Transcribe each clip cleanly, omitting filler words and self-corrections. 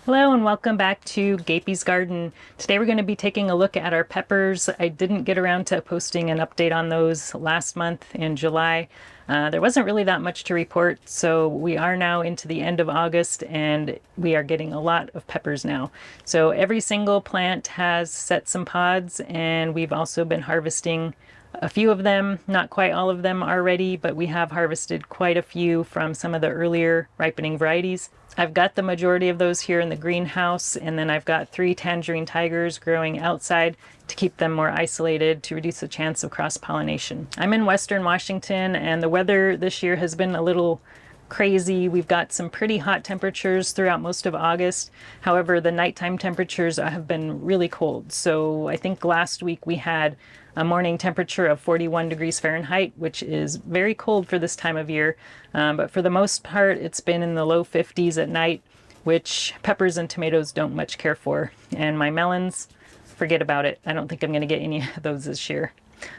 Hello and welcome back to Gapeys Garden. Today we're going to be taking a look at our peppers. I didn't get around to posting an update on those last month in July. There wasn't really that much to report, so we are now into the end of August and we are getting a lot of peppers now. So every single plant has set some pods, and we've also been harvesting a few of them. Not quite all of them are ready, but we have harvested quite a few from some of the earlier ripening varieties. I've got the majority of those here in the greenhouse, and then I've got 3 tangerine tigers growing outside to keep them more isolated to reduce the chance of cross-pollination. I'm in Western Washington, and the weather this year has been a little crazy. We've got some pretty hot temperatures throughout most of August. However, the nighttime temperatures have been really cold. So I think last week we had a morning temperature of 41 degrees Fahrenheit, which is very cold for this time of year. But for the most part, it's been in the low 50s at night, which peppers and tomatoes don't much care for. And my melons, forget about it. I don't think I'm going to get any of those this year.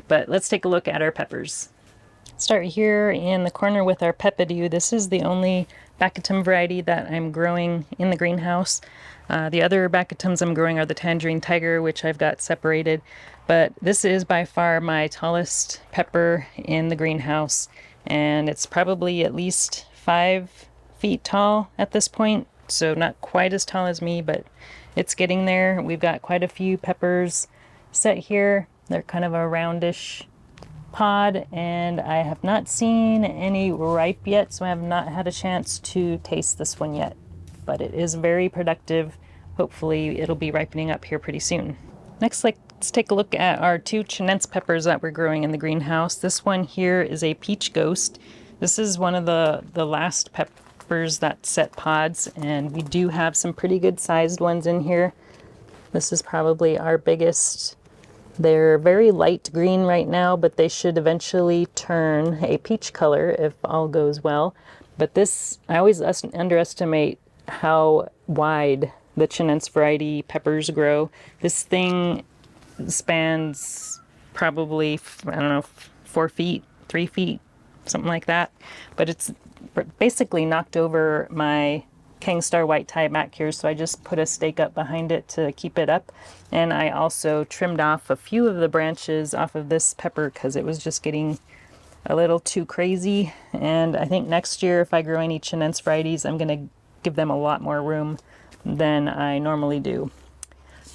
But let's take a look at our peppers. Start here in the corner with our peppadew. This is the only baccatum variety that I'm growing in the greenhouse. The other baccatums I'm growing are the tangerine tiger, which I've got separated. But this is by far my tallest pepper in the greenhouse, and it's probably at least 5 feet tall at this point. So not quite as tall as me, but it's getting there. We've got quite a few peppers set here. They're kind of a roundish pod, and I have not seen any ripe yet, so I have not had a chance to taste this one yet, but it is very productive. Hopefully it'll be ripening up here pretty soon. Next, let's take a look at our 2 chinense peppers that we're growing in the greenhouse. This one here is a peach ghost. This is one of the last peppers that set pods, and we do have some pretty good sized ones in here. This is probably our biggest. They're very light green right now, but they should eventually turn a peach color if all goes well. But this, I always underestimate how wide the chinense variety peppers grow. This thing spans probably, I don't know, 4 feet, 3 feet, something like that. But it's basically knocked over my King Star white tie back here, so I just put a stake up behind it to keep it up. And I also trimmed off a few of the branches off of this pepper because it was just getting a little too crazy. And I think next year, if I grow any chinense varieties, I'm going to give them a lot more room than I normally do.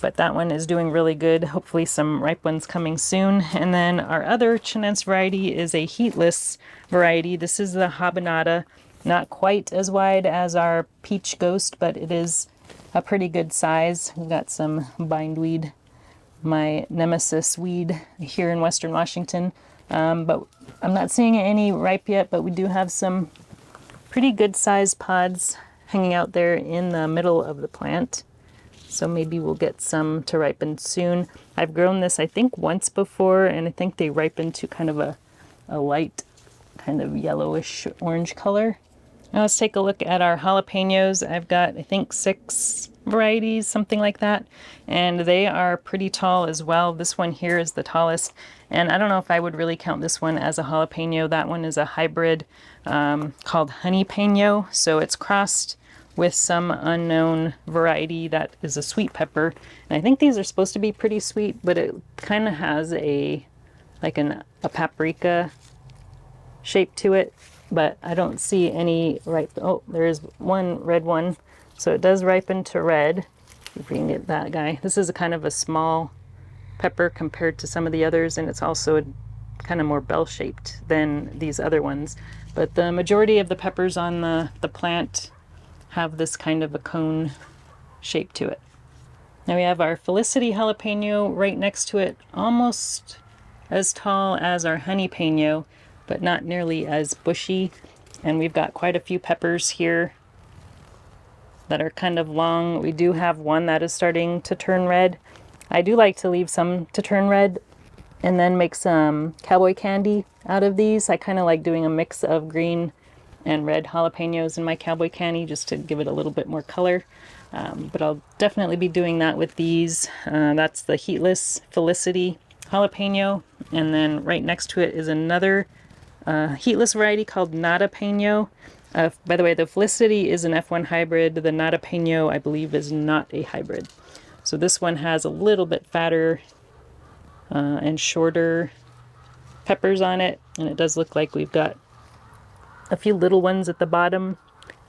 But that one is doing really good. Hopefully some ripe ones coming soon. And then our other chinense variety is a heatless variety. This is the habanada. Not quite as wide as our peach ghost, but it is a pretty good size. We've got some bindweed, my nemesis weed here in Western Washington. But I'm not seeing any ripe yet, but we do have some pretty good sized pods hanging out there in the middle of the plant. So maybe we'll get some to ripen soon. I've grown this, I think, once before, and I think they ripen to kind of a light, kind of yellowish orange color. Now let's take a look at our jalapenos. I've got, I think, 6 varieties, something like that, and they are pretty tall as well. This one here is the tallest, and I don't know if I would really count this one as a jalapeno. That one is a hybrid called honey peno, so it's crossed with some unknown variety that is a sweet pepper. And I think these are supposed to be pretty sweet, but it kind of has a paprika shape to it. But I don't see any ripe. Oh, there is one red one. So it does ripen to red. If we can get that guy. This is a kind of a small pepper compared to some of the others, and it's also kind of more bell-shaped than these other ones. But the majority of the peppers on the plant have this kind of a cone shape to it. Now we have our Felicity jalapeno right next to it, almost as tall as our honey peno, but not nearly as bushy. And we've got quite a few peppers here that are kind of long. We do have one that is starting to turn red. I do like to leave some to turn red and then make some cowboy candy out of these. I kind of like doing a mix of green and red jalapenos in my cowboy candy just to give it a little bit more color. But I'll definitely be doing that with these. That's the heatless Felicity jalapeno. And then right next to it is another heatless variety called nada peno. By the way, the Felicity is an F1 hybrid. The jalapeño, I believe, is not a hybrid. So this one has a little bit fatter and shorter peppers on it, and it does look like we've got a few little ones at the bottom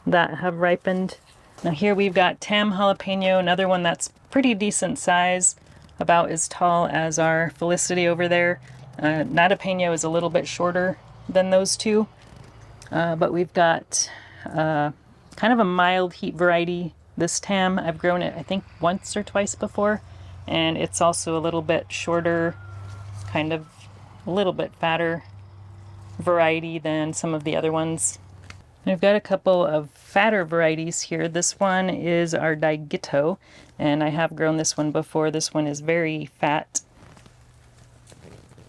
that have ripened. Now here we've got Tam jalapeno, another one that's pretty decent size, about as tall as our Felicity over there. Jalapeño is a little bit shorter than those two, but we've got kind of a mild heat variety. This Tam, I've grown it I think once or twice before, and it's also a little bit shorter, kind of a little bit fatter variety than some of the other ones. I've got a couple of fatter varieties here. This one is our Digito, and I have grown this one before. This one is very fat,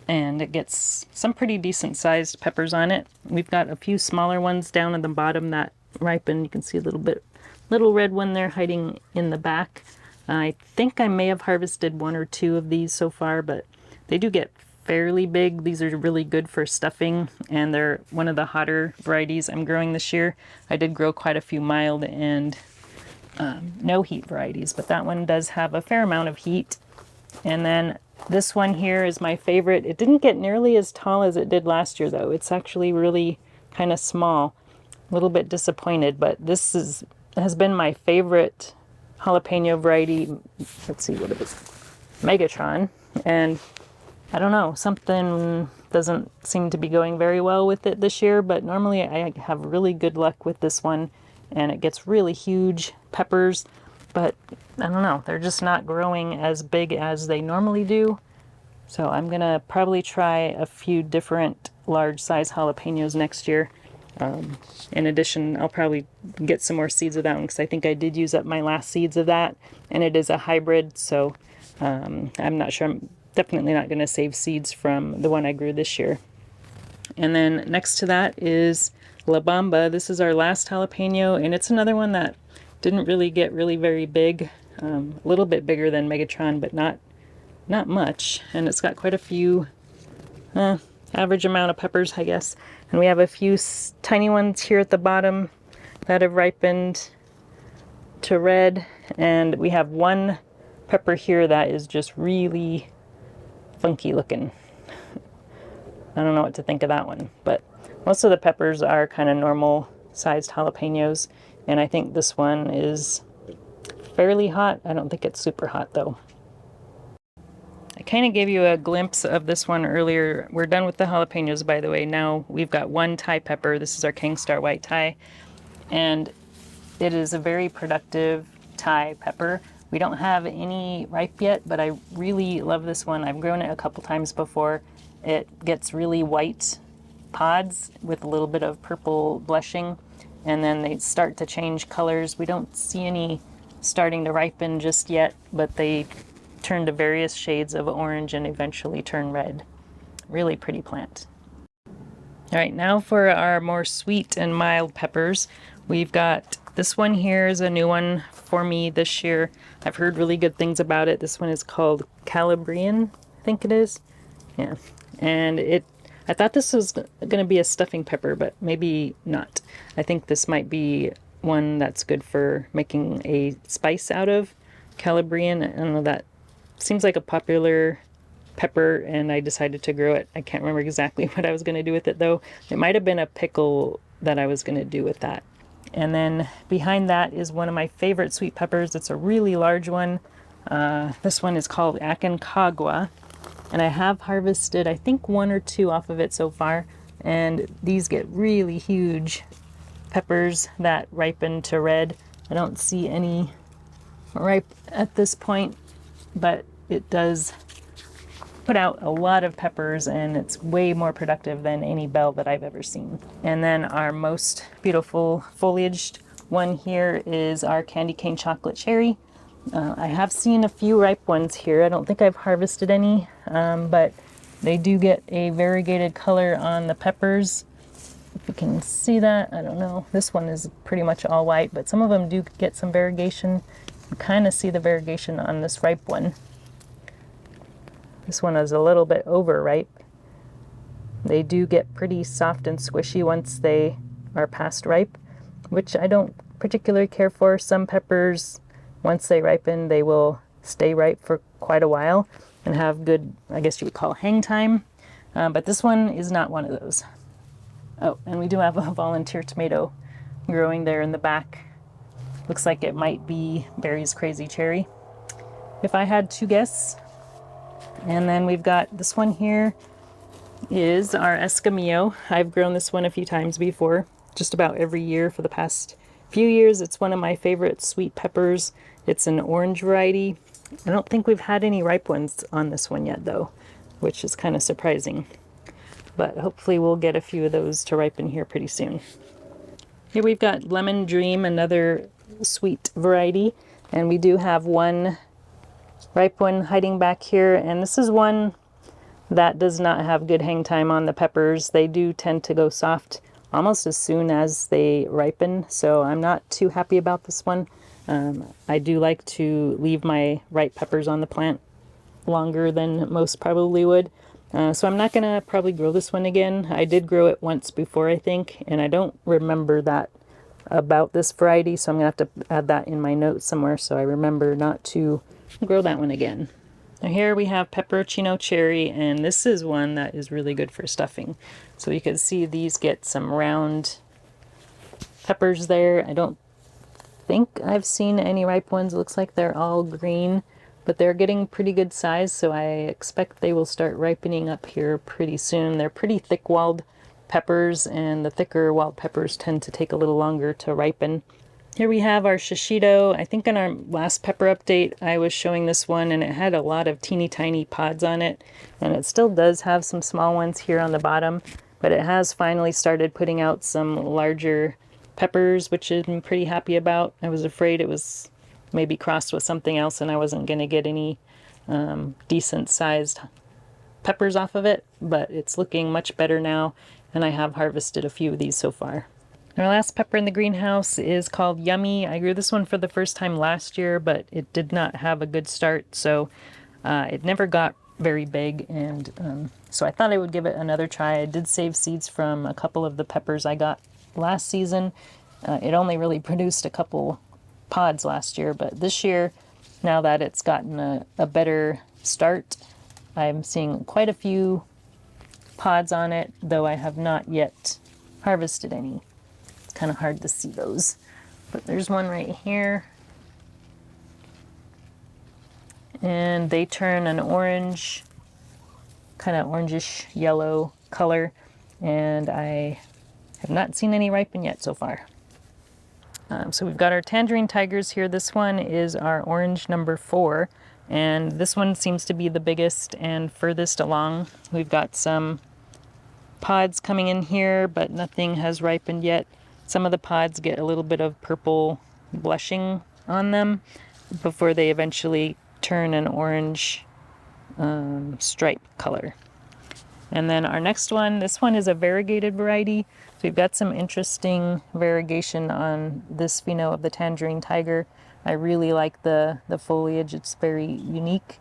and it gets some pretty decent sized peppers on it. We've got a few smaller ones down at the bottom that ripen. You can see a little red one there hiding in the back. I think I may have harvested one or two of these so far, but they do get fairly big. These are really good for stuffing, and they're one of the hotter varieties I'm growing this year. I did grow quite a few mild and no heat varieties, but that one does have a fair amount of heat. And then this one here is my favorite. It didn't get nearly as tall as it did last year, though. It's actually really kind of small. A little bit disappointed, but this has been my favorite jalapeno variety. Let's see, what it is. Megatron. And I don't know, something doesn't seem to be going very well with it this year, but normally I have really good luck with this one, and it gets really huge peppers, but I don't know, they're just not growing as big as they normally do. So I'm gonna probably try a few different large size jalapenos next year. In addition, I'll probably get some more seeds of that one, because I think I did use up my last seeds of that, and it is a hybrid, so I'm not sure. I'm definitely not going to save seeds from the one I grew this year. And then next to that is La Bamba. This is our last jalapeno, and it's another one that didn't really get very big. A little bit bigger than Megatron, but not much. And it's got quite a few average amount of peppers, I guess. And we have a few tiny ones here at the bottom that have ripened to red, and we have one pepper here that is just really funky looking. I don't know what to think of that one, but most of the peppers are kind of normal sized jalapenos, and I think this one is fairly hot. I don't think it's super hot though. I kind of gave you a glimpse of this one earlier. We're done with the jalapenos, by the way. Now we've got one Thai pepper. This is our King Star White Thai, and it is a very productive Thai pepper. We don't have any ripe yet, but I really love this one. I've grown it a couple times before. It gets really white pods with a little bit of purple blushing, and then they start to change colors. We don't see any starting to ripen just yet, but they turn to various shades of orange and eventually turn red. Really pretty plant. All right, now for our more sweet and mild peppers. We've got this one here is a new one for me this year. I've heard really good things about it. This one is called Calabrian, I think it is. Yeah, and I thought this was going to be a stuffing pepper, but maybe not. I think this might be one that's good for making a spice out of. Calabrian, I don't know, that seems like a popular pepper, and I decided to grow it. I can't remember exactly what I was going to do with it though. It might have been a pickle that I was going to do with that. And then behind that is one of my favorite sweet peppers. It's a really large one. This one is called Aconcagua, and I have harvested I think one or two off of it so far, and these get really huge peppers that ripen to red. I don't see any ripe at this point, but it does put out a lot of peppers, and it's way more productive than any bell that I've ever seen. And then our most beautiful foliaged one here is our candy cane chocolate cherry. I have seen a few ripe ones here. I don't think I've harvested any, but they do get a variegated color on the peppers. If you can see that, I don't know. This one is pretty much all white, but some of them do get some variegation. You kind of see the variegation on this ripe one. This one is a little bit overripe. They do get pretty soft and squishy once they are past ripe, which I don't particularly care for. Some peppers, once they ripen, they will stay ripe for quite a while and have good, I guess you would call, hang time. But this one is not one of those. Oh, and we do have a volunteer tomato growing there in the back. Looks like it might be Barry's Crazy Cherry, if I had to guess. And then we've got this one here is our Escamillo. I've grown this one a few times before, just about every year for the past few years. It's one of my favorite sweet peppers. It's an orange variety. I don't think we've had any ripe ones on this one yet though, which is kind of surprising. But hopefully we'll get a few of those to ripen here pretty soon. Here we've got Lemon Dream, another sweet variety, and we do have one ripe one hiding back here, and this is one that does not have good hang time on the peppers. They do tend to go soft almost as soon as they ripen, so I'm not too happy about this one. I do like to leave my ripe peppers on the plant longer than most probably would. So I'm not gonna probably grow this one again. I did grow it once before, I think, and I don't remember that about this variety, so I'm gonna have to add that in my notes somewhere so I remember not to grow that one again. Now here we have Pepperoncino Cherry, and this is one that is really good for stuffing. So you can see these get some round peppers there. I don't think I've seen any ripe ones. It looks like they're all green, but they're getting pretty good size, so I expect they will start ripening up here pretty soon. They're pretty thick-walled peppers, and the thicker walled peppers tend to take a little longer to ripen. Here we have our shishito. I think in our last pepper update I was showing this one, and it had a lot of teeny tiny pods on it, and it still does have some small ones here on the bottom, but it has finally started putting out some larger peppers, which I'm pretty happy about. I was afraid it was maybe crossed with something else and I wasn't going to get any decent sized peppers off of it, but it's looking much better now, and I have harvested a few of these so far. Our last pepper in the greenhouse is called Yummy. I grew this one for the first time last year, but it did not have a good start, so it never got very big, and so I thought I would give it another try. I did save seeds from a couple of the peppers I got last season. It only really produced a couple pods last year, but this year, now that it's gotten a better start, I'm seeing quite a few pods on it, though I have not yet harvested any. Kind of hard to see those, but there's one right here, and they turn an orange, kind of orangish yellow color, and I have not seen any ripen yet so far. So we've got our tangerine tigers here. This one is our orange number 4, and this one seems to be the biggest and furthest along. We've got some pods coming in here, but nothing has ripened yet. Some of the pods get a little bit of purple blushing on them before they eventually turn an orange stripe color. And then our next one, this one is a variegated variety. So we've got some interesting variegation on this pheno of the tangerine tiger. I really like the foliage. It's very unique.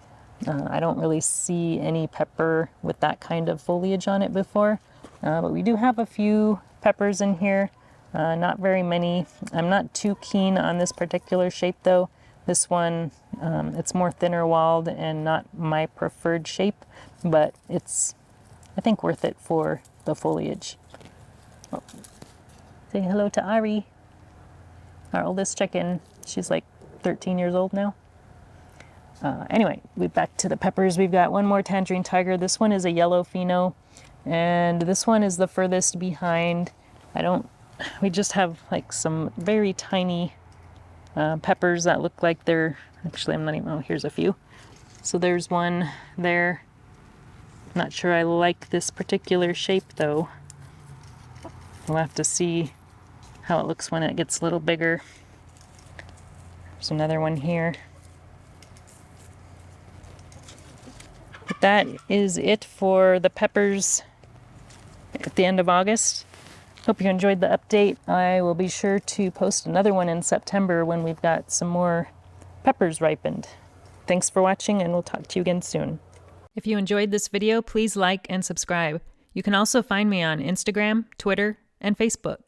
I don't really see any pepper with that kind of foliage on it before, but we do have a few peppers in here. Not very many. I'm not too keen on this particular shape though. This one, it's more thinner walled and not my preferred shape, but it's, I think, worth it for the foliage. Oh. Say hello to Ari, our oldest chicken. She's like 13 years old now. Anyway, we're back to the peppers. We've got one more tangerine tiger. This one is a yellow pheno, and this one is the furthest behind. We just have like some very tiny peppers that look like they're, actually I'm not even, oh, here's a few. So there's one there. Not sure I like this particular shape though. We'll have to see how it looks when it gets a little bigger. There's another one here. But that is it for the peppers at the end of August. Hope you enjoyed the update. I will be sure to post another one in September when we've got some more peppers ripened. Thanks for watching, and we'll talk to you again soon. If you enjoyed this video, please like and subscribe. You can also find me on Instagram, Twitter, and Facebook.